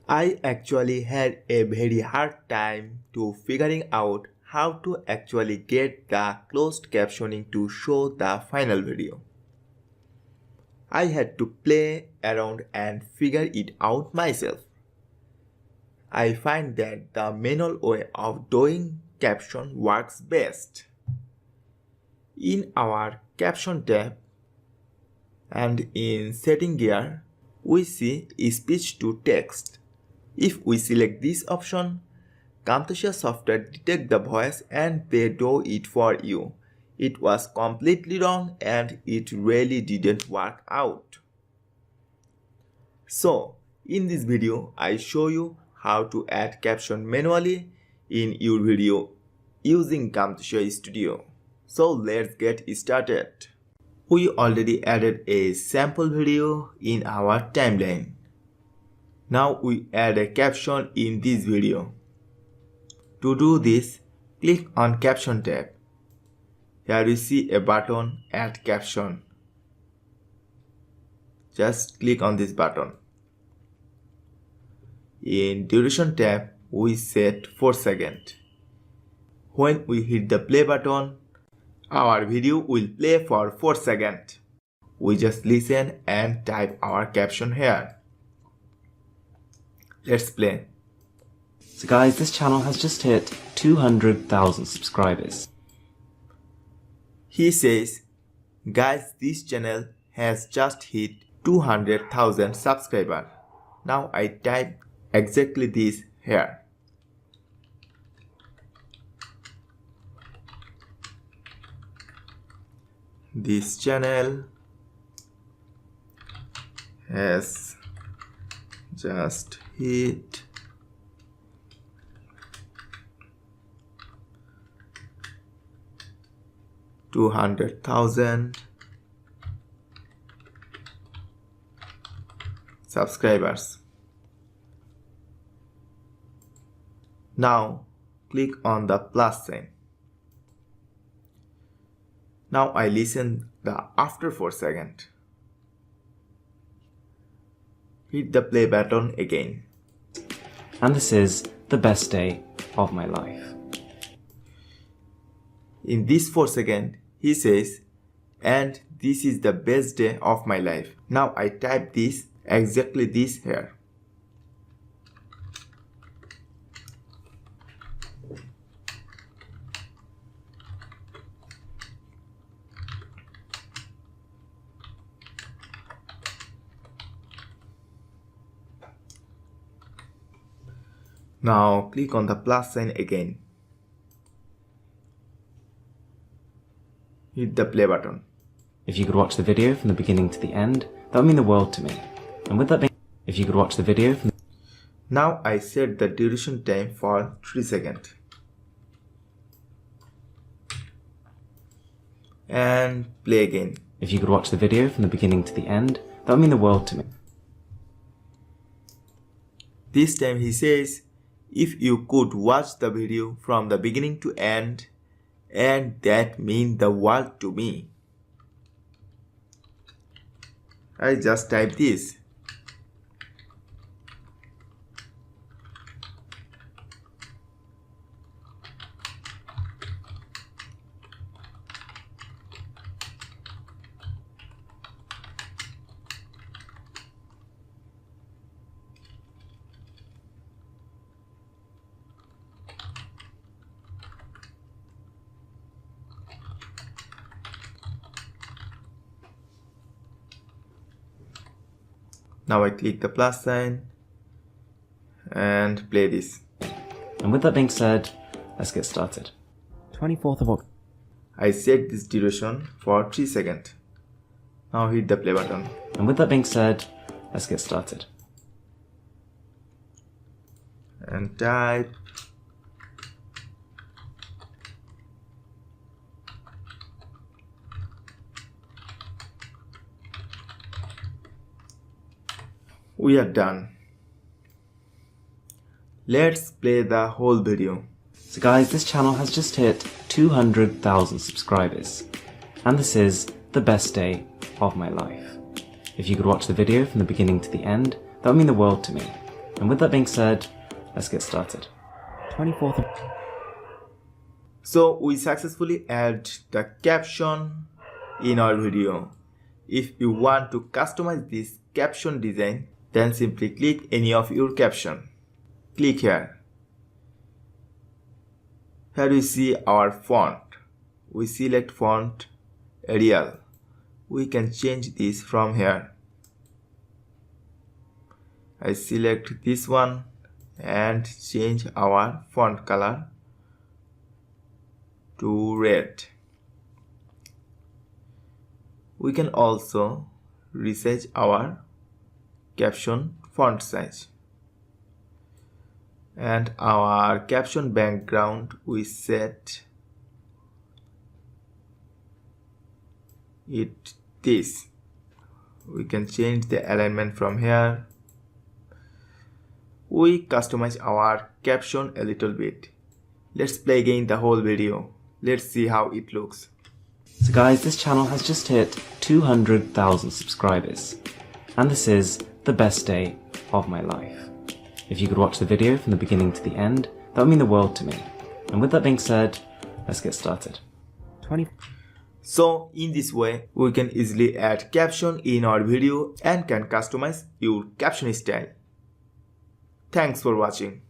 I actually had a very hard time to figuring out how to actually get the closed captioning to show the final video. I had to play around and figure it out myself. I find that the manual way of doing caption works best. In our caption tab and in setting gear, we see speech to text. If we select this option, Camtasia software detects the voice and they do it for you. It was completely wrong and it really didn't work out. So, in this video, I show you how to add caption manually in your video using Camtasia Studio. So let's get started. We already added a sample video in our timeline. Now we add a caption in this video. To do this, click on Caption tab. Here you see a button Add Caption. Just click on this button. In Duration tab, we set 4 seconds. When we hit the play button, our video will play for 4 seconds. We just listen and type our caption here. Let's play. So guys, this channel has just hit 200,000 subscribers. He says, guys, this channel has just hit 200,000 subscribers. Now I type exactly this here. This channel has just hit 200,000 subscribers. Now click on the plus sign. Now I listen the after 4 seconds. Hit the play button again. And this is the best day of my life. In this 4 seconds, he says, and this is the best day of my life. Now I type this, exactly this here. Now click on the plus sign again. Hit the play button. If you could watch the video from the beginning to the end, that would mean the world to me. And with that being, if you could watch the video from Now I set the duration time for 3 seconds. And play again. If you could watch the video from the beginning to the end, that would mean the world to me. This time he says, if you could watch the video from the beginning to end, and that means the world to me. I just type this. Now I click the plus sign and play this. And with that being said, let's get started. 24th of October. I set this duration for 3 seconds. Now hit the play button. And with that being said, let's get started. And type. We are done. Let's play the whole video. So guys, this channel has just hit 200,000 subscribers. And this is the best day of my life. If you could watch the video from the beginning to the end, that would mean the world to me. And with that being said, let's get started. 24th of... So we successfully add the caption in our video. If you want to customize this caption design, then simply click any of your caption. Click here. Here we see our font. We select font Arial. We can change this from here. I select this one and change our font color to red. We can also resize our caption font size. And our caption background we set it this. We can change the alignment from here. We customize our caption a little bit. Let's play again the whole video. Let's see how it looks. So guys, this channel has just hit 200,000 subscribers. And this is the best day of my life. If you could watch the video from the beginning to the end, that would mean the world to me. And with that being said, let's get started. So in this way, we can easily add caption in our video and can customize your caption style. Thanks for watching.